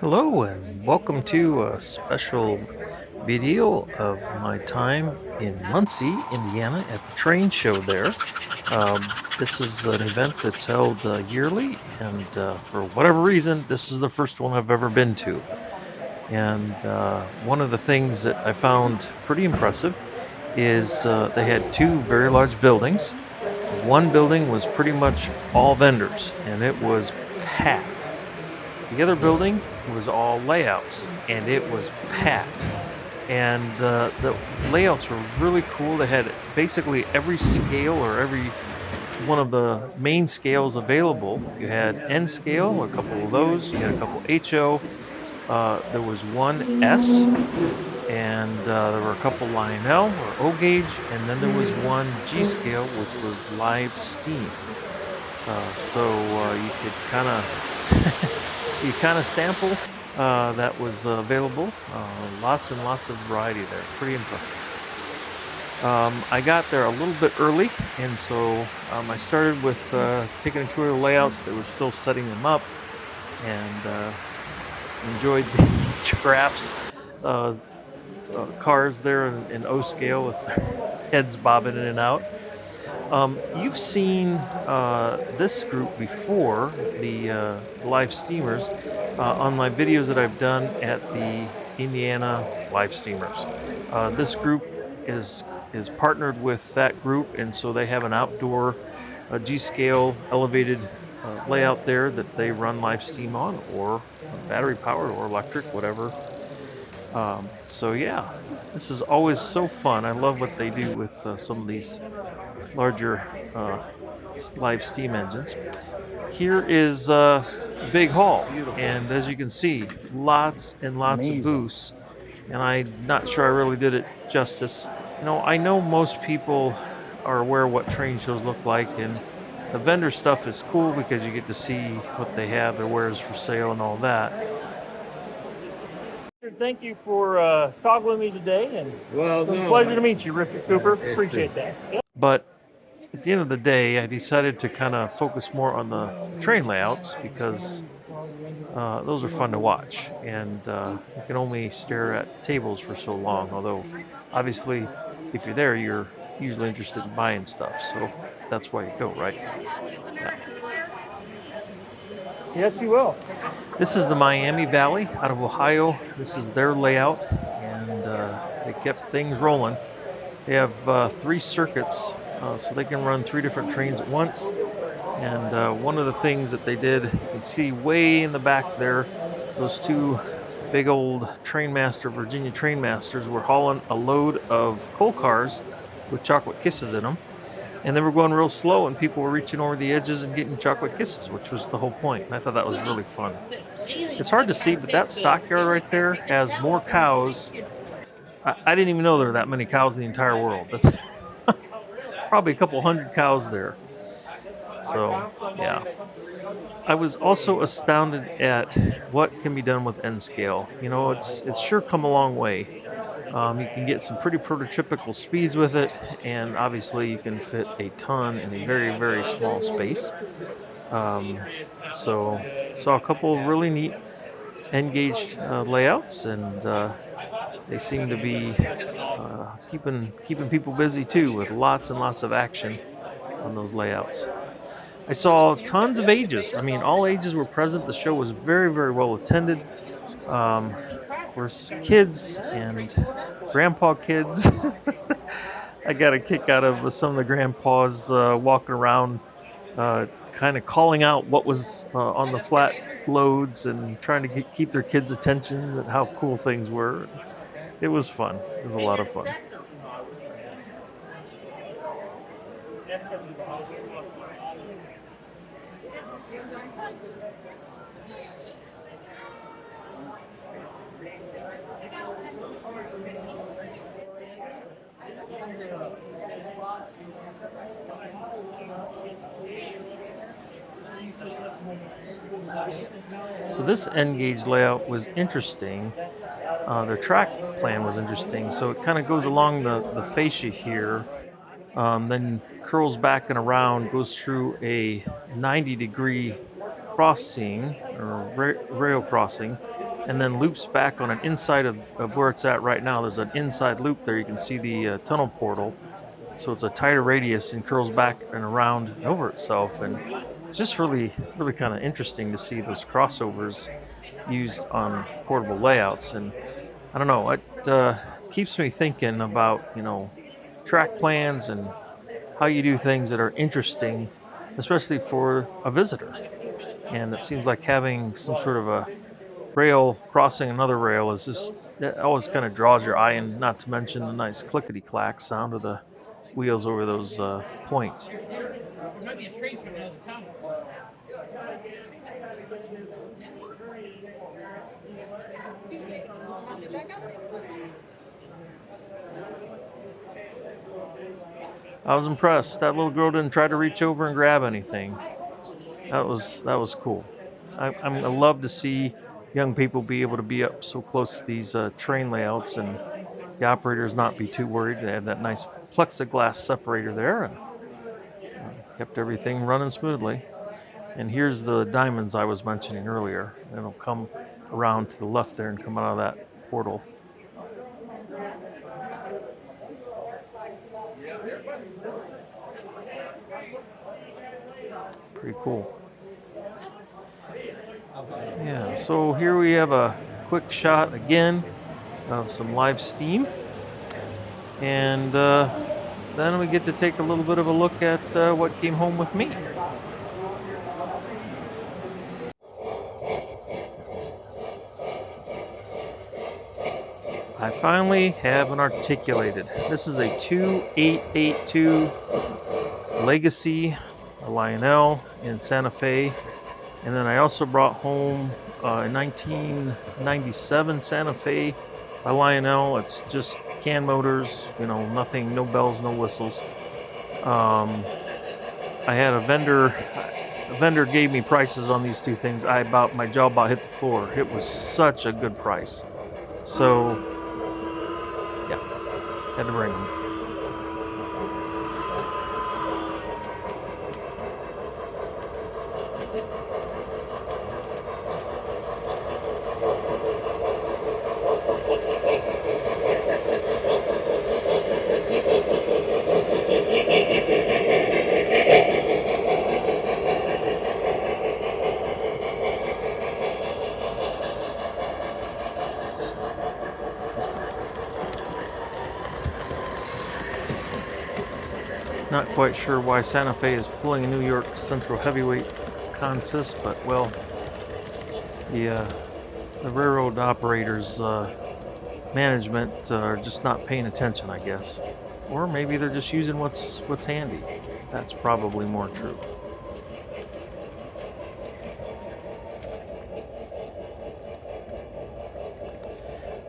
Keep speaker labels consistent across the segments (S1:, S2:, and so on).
S1: Hello and welcome to a special video of my time in Muncie, Indiana at the train show there. This is an event that's held yearly, and for whatever reason, this is the first one I've ever been to. And one of the things that I found pretty impressive is they had two very large buildings. One building was pretty much all vendors, and it was packed. The other building was all layouts, and it was packed. And the layouts were really cool. They had basically every scale or every one of the main scales available. You had N scale, a couple of those. You had a couple HO. There was one S, and there were a couple Lionel or O gauge, and then there was one G scale, which was live steam. So you could kind of sample that was available. Lots and lots of variety there. Pretty impressive. I got there a little bit early, and so I started with taking a tour of the layouts. They were still setting them up, and enjoyed the giraffes cars there in O scale with heads bobbing in and out. You've seen this group before, the live steamers, on my videos that I've done at the Indiana live steamers. This group is partnered with that group, and so they have an outdoor G-scale elevated layout there that they run live steam on, or battery powered, or electric, whatever. So yeah, this is always so fun. I love what they do with some of these larger live steam engines. Here is a big hall, and as you can see, lots and lots of booths. And I'm not sure I really did it justice. I know most people are aware what train shows look like, and the vendor stuff is cool because you get to see what they have, their wares for sale, and all that. Thank you for talking with me today, and
S2: Well,
S1: it's a
S2: no,
S1: pleasure to meet you, Richard Cooper.
S2: it's
S1: Appreciate that. But at the end of the day, I decided to kind of focus more on the train layouts because those are fun to watch, and you can only stare at tables for so long. Although, obviously, if you're there, you're usually interested in buying stuff, so that's why you go, right? Yeah. Yes, you will. This is the Miami Valley out of Ohio. This is their layout, and they kept things rolling. They have three circuits, so they can run three different trains at once. And one of the things that they did, you can see way in the back there, those two big old Virginia Trainmasters were hauling a load of coal cars with chocolate kisses in them. And they were going real slow, and people were reaching over the edges and getting chocolate kisses, which was the whole point. And I thought that was really fun. It's hard to see, but that stockyard right there has more cows. I didn't even know there were that many cows in the entire world. That's probably a couple hundred cows there. So, yeah. I was also astounded at what can be done with N scale. It's sure come a long way. You can get some pretty prototypical speeds with it, and obviously you can fit a ton in a very, very small space. So saw a couple of really neat N-gauge layouts, and they seem to be keeping people busy too, with lots and lots of action on those layouts. I saw tons of ages. I mean, all ages were present. The show was very, very well attended. Of course, kids and grandpa kids. I got a kick out of some of the grandpas walking around, kind of calling out what was on the flat loads and trying to keep their kids' attention and how cool things were. It was fun. It was a lot of fun. So this N-gauge layout was interesting. Their track plan was interesting. So it kind of goes along the fascia here, then curls back and around, goes through a 90-degree crossing or rail crossing, and then loops back on an inside of where it's at right now. There's an inside loop there. You can see the tunnel portal. So it's a tighter radius and curls back and around and over itself. And it's just really, really kind of interesting to see those crossovers used on portable layouts. And I don't know, it keeps me thinking about, track plans and how you do things that are interesting, especially for a visitor. And it seems like having some sort of a rail crossing another rail is just, it always kind of draws your eye, and not to mention the nice clickety clack sound of the wheels over those points. I was impressed. That little girl didn't try to reach over and grab anything. That was cool. I love to see young people be able to be up so close to these train layouts, and the operators not be too worried. They had that nice plexiglass separator there, and kept everything running smoothly. And here's the diamonds I was mentioning earlier. It'll come around to the left there and come out of that portal. Pretty cool. Yeah, so here we have a quick shot again of some live steam. And then we get to take a little bit of a look at what came home with me. I finally have an articulated. This is a 2882 Legacy, a Lionel in Santa Fe. And then I also brought home a 1997 Santa Fe by Lionel. It's just can motors, nothing, no bells, no whistles. I had a vendor gave me prices on these two things. My jaw about hit the floor. It was such a good price. So, yeah, had to bring them. Not quite sure why Santa Fe is pulling a New York Central Heavyweight consist, but well, the railroad operators management are just not paying attention, I guess, or maybe they're just using what's handy. That's probably more true.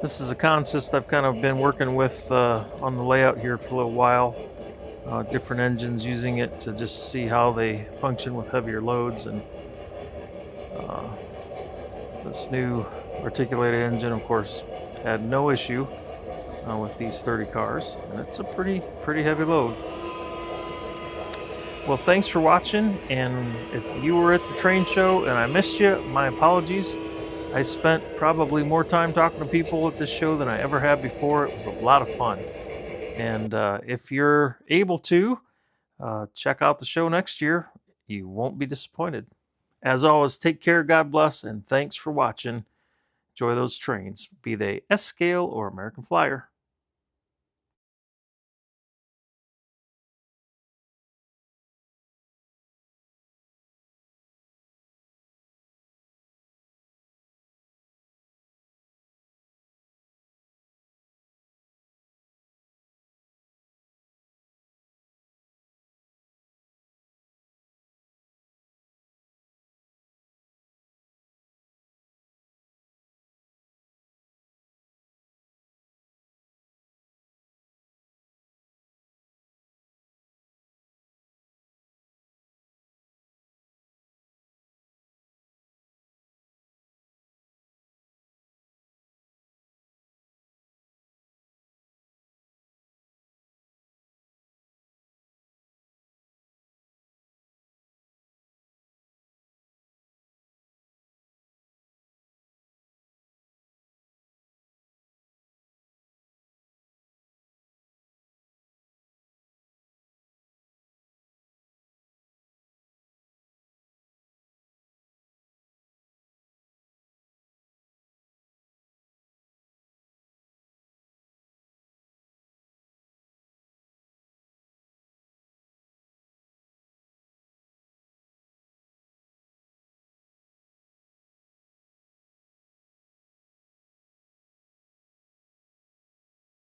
S1: This is a consist I've kind of been working with on the layout here for a little while. Different engines, using it to just see how they function with heavier loads. And this new articulated engine, of course, had no issue with these 30 cars, and it's a pretty heavy load. Well, thanks for watching, and if you were at the train show and I missed you, my apologies. I spent probably more time talking to people at this show than I ever have before. It was a lot of fun. And if you're able to, check out the show next year. You won't be disappointed. As always, take care, God bless, and thanks for watching. Enjoy those trains, be they S-Scale or American Flyer.